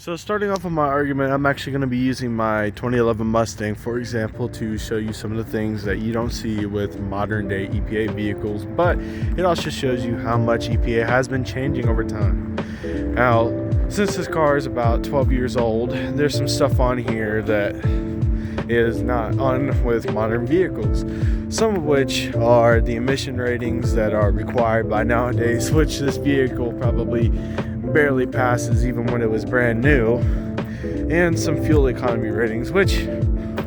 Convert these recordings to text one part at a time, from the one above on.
So starting off with my argument, I'm actually going to be using my 2011 Mustang, for example, to show you some of the things that you don't see with modern day EPA vehicles, but it also shows you how much EPA has been changing over time. Now, since this car is about 12 years old, there's some stuff on here that is not on with modern vehicles, some of which are the emission ratings that are required by nowadays, which this vehicle probably barely passes even when it was brand new, and some fuel economy ratings, which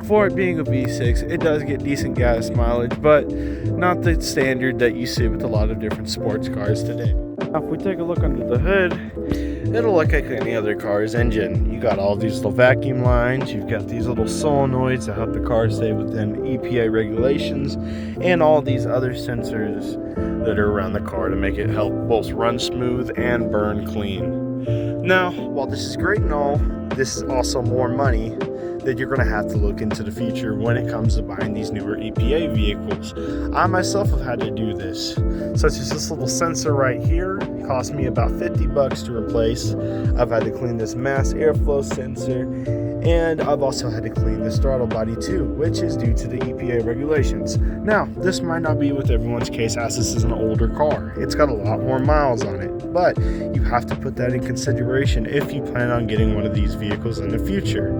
for it being a V6, it does get decent gas mileage, but not the standard that you see with a lot of different sports cars today. Now, if we take a look under the hood, it'll look like any other car's engine. You got all these little vacuum lines, you've got these little solenoids that help the car stay within EPA regulations, and all these other sensors that are around the car to make it help both run smooth and burn clean. Now, while this is great and all, this is also more money that you're going to have to look into the future when it comes to buying these newer EPA vehicles. I myself have had to do this, such as this little sensor right here. It cost me about $50 to replace. I've had to clean this mass airflow sensor, and I've also had to clean this throttle body too, which is due to the EPA regulations. Now, this might not be with everyone's case, as this is an older car. It's got a lot more miles on it, but you have to put that in consideration if you plan on getting one of these vehicles in the future.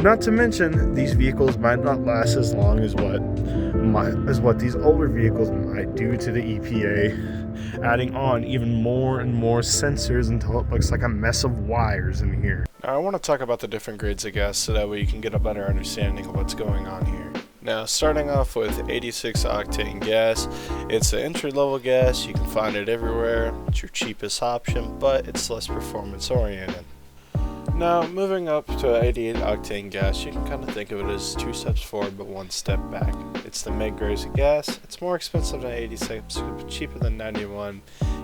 Not to mention, these vehicles might not last as long as what these older vehicles might due to the EPA adding on even more and more sensors until it looks like a mess of wires in here. Now I want to talk about the different grades of gas so that way you can get a better understanding of what's going on here. Now, starting off with 86 octane gas, it's an entry-level gas. You can find it everywhere. It's your cheapest option, but it's less performance oriented. Now, moving up to 88 octane gas, you can kind of think of it as 2 steps forward but 1 step back. It's the mid-grades of gas. It's more expensive than 86, but cheaper than 91.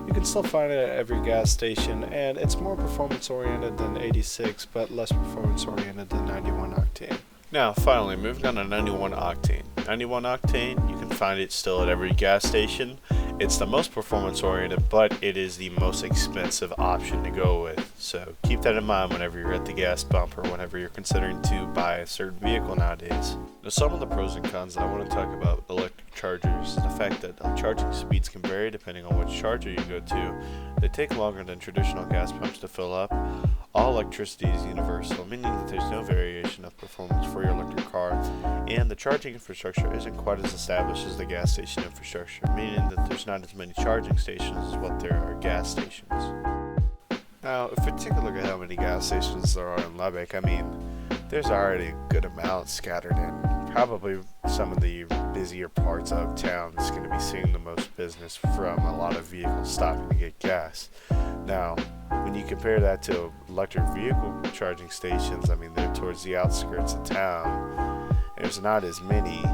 You can still find it at every gas station, and it's more performance oriented than 86, but less performance oriented than 91 octane. Now, finally, moving on to 91 octane. 91 octane, you can find it still at every gas station. It's the most performance oriented, but it is the most expensive option to go with. So keep that in mind whenever you're at the gas pump or whenever you're considering to buy a certain vehicle nowadays. Now, some of the pros and cons that I want to talk about with electric chargers is the fact that charging speeds can vary depending on which charger you go to. They take longer than traditional gas pumps to fill up. All electricity is universal, meaning that there's no variation of performance for your electric car, and the charging infrastructure isn't quite as established as the gas station infrastructure, meaning that there's not as many charging stations as what there are gas stations. Now, if we take a look at how many gas stations there are in Lubbock, I mean, there's already a good amount scattered in. Probably some of the busier parts of town is going to be seeing the most business from a lot of vehicles stopping to get gas. Now, when you compare that to electric vehicle charging stations, I mean, they're towards the outskirts of town. There's not as many,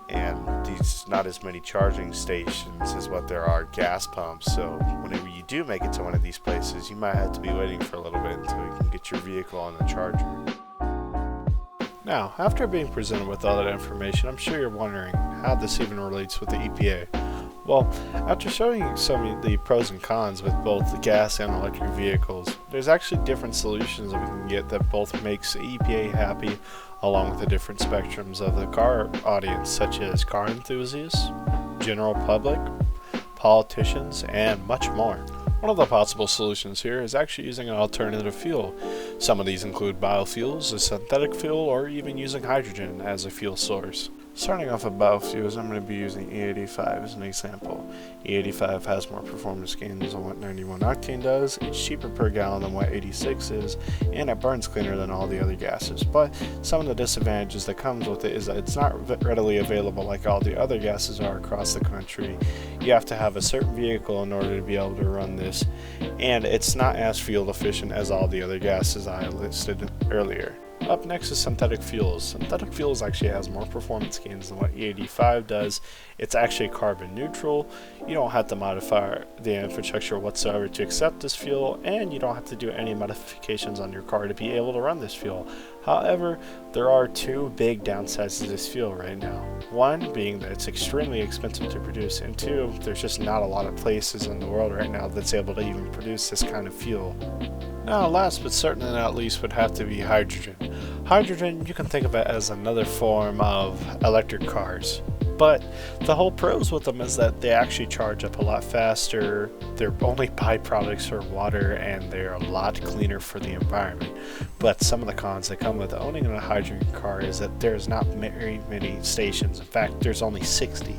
and these not as many charging stations as what there are gas pumps. So whenever you do make it to one of these places, you might have to be waiting for a little bit until you can get your vehicle on the charger. Now, after being presented with all that information, I'm sure you're wondering how this even relates with the EPA. Well, after showing you some of the pros and cons with both the gas and electric vehicles, there's actually different solutions that we can get that both makes the EPA happy, along with the different spectrums of the car audience, such as car enthusiasts, general public, politicians, and much more. One of the possible solutions here is actually using an alternative fuel. Some of these include biofuels, a synthetic fuel, or even using hydrogen as a fuel source. Starting off with biofuels, I'm going to be using E85 as an example. E85 has more performance gains than what 91 octane does, it's cheaper per gallon than what 86 is, and it burns cleaner than all the other gases. But some of the disadvantages that comes with it is that it's not readily available like all the other gases are across the country. You have to have a certain vehicle in order to be able to run this, and it's not as fuel efficient as all the other gases I listed earlier. Up next is synthetic fuels. Synthetic fuels actually has more performance gains than what E85 does. It's actually carbon neutral. You don't have to modify the infrastructure whatsoever to accept this fuel, and you don't have to do any modifications on your car to be able to run this fuel. However, there are two big downsides to this fuel right now. One being that it's extremely expensive to produce, and two, there's just not a lot of places in the world right now that's able to even produce this kind of fuel. Now, last but certainly not least would have to be hydrogen. Hydrogen, you can think of it as another form of electric cars. But the whole pros with them is that they actually charge up a lot faster, their only byproducts are water, and they're a lot cleaner for the environment. But some of the cons that come with owning a hydrogen car is that there's not very many stations. In fact, there's only 60,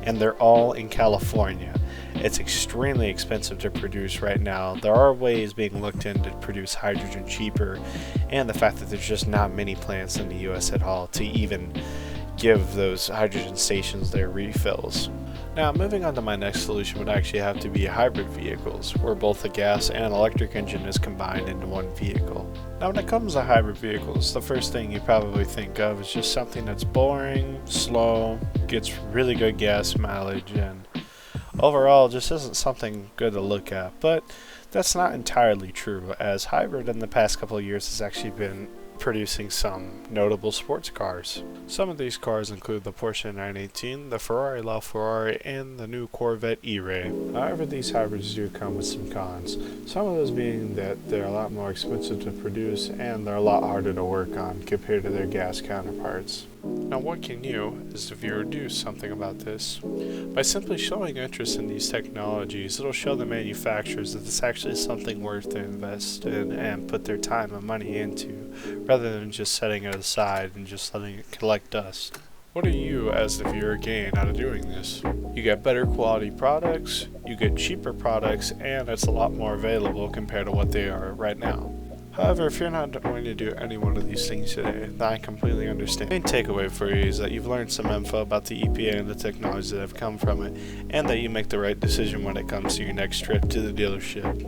and they're all in California. It's extremely expensive to produce right now. There are ways being looked into to produce hydrogen cheaper, and the fact that there's just not many plants in the US at all to even give those hydrogen stations their refills. Now, moving on to my next solution would actually have to be hybrid vehicles, where both a gas and electric engine is combined into one vehicle. Now, when it comes to hybrid vehicles, the first thing you probably think of is just something that's boring, slow, gets really good gas mileage, and overall just isn't something good to look at. But that's not entirely true, as hybrid in the past couple of years has actually been producing some notable sports cars. Some of these cars include the Porsche 918, the Ferrari LaFerrari, and the new Corvette E-Ray. However, these hybrids do come with some cons, some of those being that they're a lot more expensive to produce and they're a lot harder to work on compared to their gas counterparts. Now, what can you, as the viewer, do something about this? By simply showing interest in these technologies, it'll show the manufacturers that it's actually something worth to invest in and put their time and money into, rather than just setting it aside and just letting it collect dust. What do you, as the viewer, gain out of doing this? You get better quality products, you get cheaper products, and it's a lot more available compared to what they are right now. However, if you're not going to do any one of these things today, then I completely understand. The main takeaway for you is that you've learned some info about the EPA and the technologies that have come from it, and that you make the right decision when it comes to your next trip to the dealership.